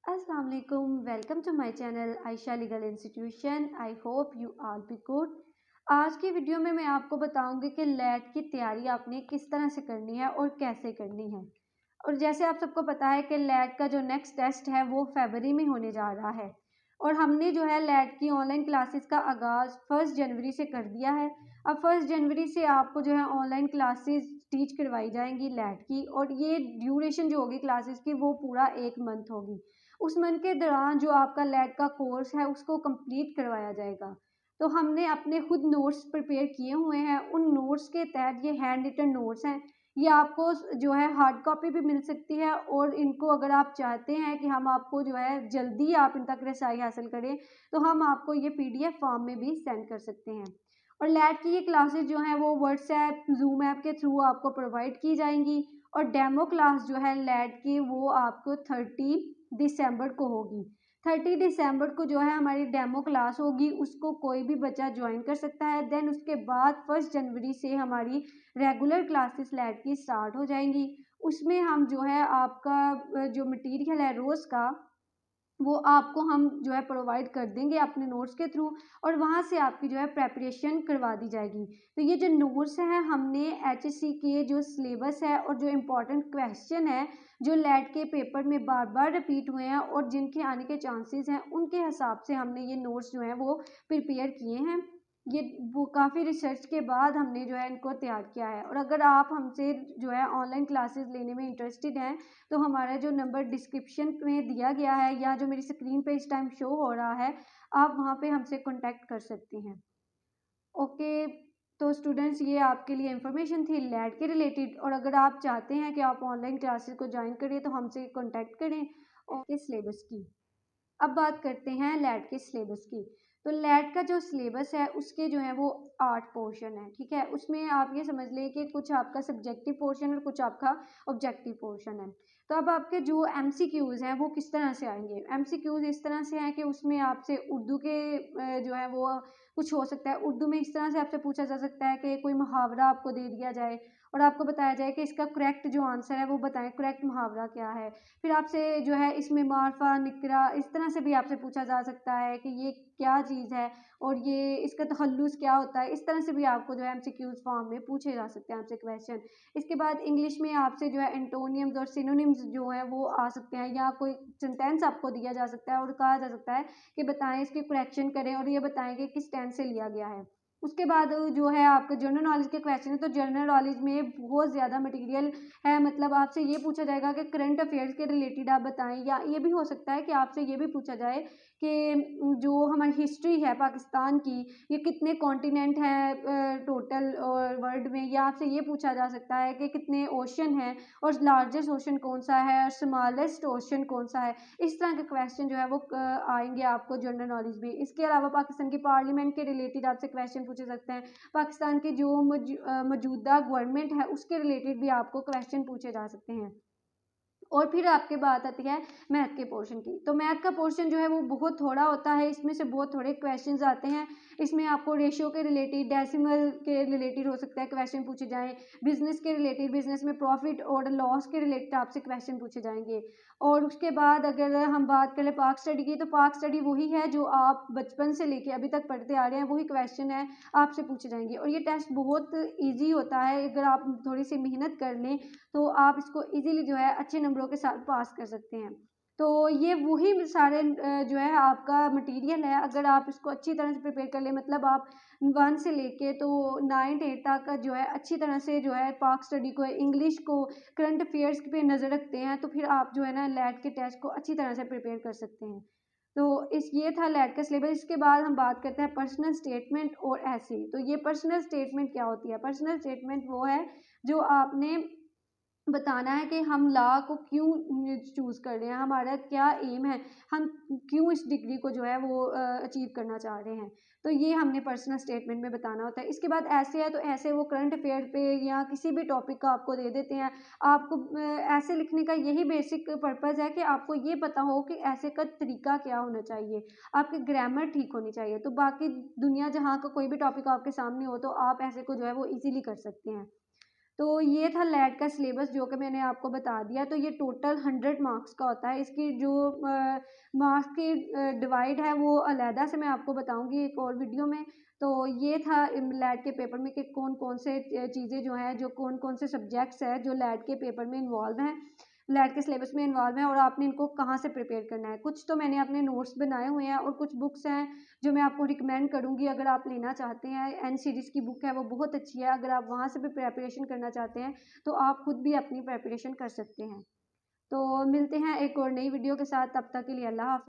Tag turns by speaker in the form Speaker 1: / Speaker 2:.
Speaker 1: अस्सलाम वालेकुम, welcome to my channel Ayesha legal institution. I hope you all be good. आज की वीडियो में मैं आपको बताऊंगी कि लेट की तैयारी आपने किस तरह से करनी है और कैसे करनी है। और जैसे आप सबको पता है कि लेट का जो नेक्स्ट टेस्ट है वो फरवरी में होने जा रहा है और हमने जो है लेट की ऑनलाइन क्लासेस का आगाज़ 1 जनवरी से कर दिया है। अब 1 जनवरी से आपको जो है ऑनलाइन क्लासेस टीच करवाई जाएंगी लेट की, और ये ड्यूरेशन जो होगी क्लासेस की वो पूरा 1 मंथ होगी। उस मंथ के दौरान जो आपका लेट का कोर्स है उसको कंप्लीट करवाया जाएगा। तो हमने अपने खुद नोट्स प्रिपेयर किए हुए हैं। उन नोट्स के तहत ये हैंड रिटन नोट्स हैं। ये आपको जो है हार्ड कॉपी भी मिल सकती है, और इनको अगर आप चाहते हैं कि हम आपको जो है जल्दी आप इन तक रसाई हासिल करें तो हम आपको ये पीडीएफ फॉर्म में भी सेंड कर सकते हैं। और लैट की ये क्लासेस जो हैं वो व्हाट्सएप जूम ऐप के थ्रू आपको प्रोवाइड की जाएंगी। और डेमो क्लास जो है लैट की वो आपको 30 दिसंबर को होगी। 30 दिसंबर को जो है हमारी डेमो क्लास होगी, उसको कोई भी बच्चा ज्वाइन कर सकता है। देन उसके बाद 1 जनवरी से हमारी रेगुलर क्लासेस लैट की स्टार्ट हो जाएंगी। उसमें हम जो है आपका जो मटेरियल है रोज़ का वो आपको हम जो है प्रोवाइड कर देंगे अपने नोट्स के थ्रू, और वहाँ से आपकी जो है प्रेपरेशन करवा दी जाएगी। तो ये जो नोट्स हैं हमने एचएससी के जो सिलेबस है और जो इम्पोर्टेंट क्वेश्चन है जो लेट के पेपर में बार बार रिपीट हुए हैं और जिनके आने के चांसेस हैं उनके हिसाब से हमने ये नोट्स जो हैं वो प्रिपेयर किए हैं। ये वो काफ़ी रिसर्च के बाद हमने जो है इनको तैयार किया है। और अगर आप हमसे जो है ऑनलाइन क्लासेस लेने में इंटरेस्टेड हैं तो हमारा जो नंबर डिस्क्रिप्शन में दिया गया है या जो मेरी स्क्रीन पे इस टाइम शो हो रहा है, आप वहाँ पे हमसे कांटेक्ट कर सकती हैं। ओके, तो स्टूडेंट्स ये आपके लिए इंफॉर्मेशन थी लैट के रिलेटेड। और अगर आप चाहते हैं कि आप ऑनलाइन क्लासेस को ज्वाइन करें तो हमसे कांटेक्ट करें। और के सिलेबस की अब बात करते हैं लैट के सिलेबस की। तो लैट का जो सिलेबस है उसके जो है वो 8 पोर्शन है, ठीक है। उसमें आप ये समझ लें कि कुछ आपका सब्जेक्टिव पोर्शन और कुछ आपका ऑब्जेक्टिव पोर्शन है। तो अब आपके जो एमसीक्यूज़ हैं वो किस तरह से आएंगे। एमसीक्यूज़ इस तरह से हैं कि उसमें आपसे उर्दू के जो है वो कुछ हो सकता है। उर्दू में इस तरह से आपसे पूछा जा सकता है कि कोई मुहावरा आपको दे दिया जाए और आपको बताया जाए कि इसका करेक्ट जो आंसर है वो बताएं, करेक्ट मुहावरा क्या है। फिर आपसे जो है इसमें मारफा निकरा इस तरह से भी आपसे पूछा जा सकता है कि ये क्या चीज़ है और ये इसका तखल्लुस क्या होता है। इस तरह से भी आपको जो है एमसीक्यूज फॉर्म में पूछे जा सकते हैं आपसे क्वेश्चन। इसके बाद इंग्लिश में आपसे जो है एंटोनियम्स और सिनोनिम्स जो है वो आ सकते हैं, या कोई सेंटेंस आपको दिया जा सकता है और कहा जा सकता है कि बताएं, इसकी करेक्शन करें और ये बताएं कि किस टेंस से लिया गया है। उसके बाद जो है आपका जनरल नॉलेज के क्वेश्चन है। तो जनरल नॉलेज में बहुत ज़्यादा मटेरियल है। मतलब आपसे ये पूछा जाएगा कि करंट अफेयर्स के रिलेटेड आप बताएं, या ये भी हो सकता है कि आपसे ये भी पूछा जाए कि जो हमारी हिस्ट्री है पाकिस्तान की, ये कितने कॉन्टिनेंट हैं टोटल और वर्ल्ड में। या आपसे ये पूछा जा सकता है कि कितने ओशन हैं और लार्जेस्ट ओशन कौन सा है और स्मॉलेस्ट ओशन कौन सा है। इस तरह के क्वेश्चन जो है वो आएंगे आपको जनरल नॉलेज में। इसके अलावा पाकिस्तान की पार्लियामेंट के रिलेटेड आपसे क्वेश्चन पूछे सकते हैं। पाकिस्तान की जो मौजूदा गवर्नमेंट है उसके रिलेटेड भी आपको क्वेश्चन पूछे जा सकते हैं। और फिर आपके बात आती है मैथ के पोर्शन की। तो मैथ का पोर्शन जो है वो बहुत थोड़ा होता है, इसमें से बहुत थोड़े क्वेश्चंस आते हैं। इसमें आपको रेशियो के रिलेटेड, डेसिमल के रिलेटेड हो सकता है क्वेश्चन पूछे जाएं। बिजनेस के रिलेटेड, बिजनेस में प्रॉफिट और लॉस के रिलेटेड आपसे क्वेश्चन पूछे जाएंगे। और उसके बाद अगर हम बात करें पाक स्टडी की, तो पाक स्टडी वही है जो आप बचपन से लेके अभी तक पढ़ते आ रहे हैं, वही क्वेश्चन है आपसे पूछे जाएंगे। और ये टेस्ट बहुत ईजी होता है, अगर आप थोड़ी सी मेहनत कर लें तो आप इसको इजीली जो है अच्छे नंबरों के साथ पास कर सकते हैं। तो ये वही सारे जो है आपका मटेरियल है। अगर आप इसको अच्छी तरह से प्रिपेयर कर ले, मतलब आप 1 से लेके तो 9 8 तक का जो है अच्छी तरह से जो है पाक स्टडी को, इंग्लिश को, करंट अफेयर्स पे नज़र रखते हैं, तो फिर आप जो है ना लैट के टेस्ट को अच्छी तरह से प्रिपेयर कर सकते हैं। तो इस ये था लैट का सिलेबस। इसके बाद हम बात करते हैं पर्सनल स्टेटमेंट और ऐसे। तो ये पर्सनल स्टेटमेंट क्या होती है। पर्सनल स्टेटमेंट वो है जो आपने बताना है कि हम लॉ को क्यों चूज़ कर रहे हैं, हमारा क्या एम है, हम क्यों इस डिग्री को जो है वो अचीव करना चाह रहे हैं। तो ये हमने पर्सनल स्टेटमेंट में बताना होता है। इसके बाद ऐसे है, तो ऐसे वो करंट अफेयर पे या किसी भी टॉपिक का आपको दे देते हैं। आपको ऐसे लिखने का यही बेसिक पर्पज़ है कि आपको ये पता हो कि ऐसे का तरीका क्या होना चाहिए, आपकी ग्रामर ठीक होनी चाहिए। तो बाकी दुनिया जहाँ का कोई भी टॉपिक आपके सामने हो तो आप ऐसे को जो है वो ईजिली कर सकते हैं। तो ये था लैट का सिलेबस जो कि मैंने आपको बता दिया। तो ये टोटल 100 मार्क्स का होता है। इसकी जो मार्क्स की डिवाइड है वो अलहदा से मैं आपको बताऊंगी एक और वीडियो में। तो ये था लैट के पेपर में कि कौन कौन से चीज़ें जो हैं, जो कौन कौन से सब्जेक्ट्स हैं जो लैट के पेपर में इन्वॉल्व हैं, लैट के सिलेबस में इन्वॉल्व हैं, और आपने इनको कहाँ से प्रिपेयर करना है। कुछ तो मैंने अपने नोट्स बनाए हुए हैं और कुछ बुक्स हैं जो मैं आपको रिकमेंड करूँगी अगर आप लेना चाहते हैं। एन सीरीज़ की बुक है, वो बहुत अच्छी है। अगर आप वहाँ से भी प्रिपरेशन करना चाहते हैं तो आप खुद भी अपनी प्रिपरेशन कर सकते हैं। तो मिलते हैं एक और नई वीडियो के साथ, तब तक के लिए अल्लाह हाफ़िज़।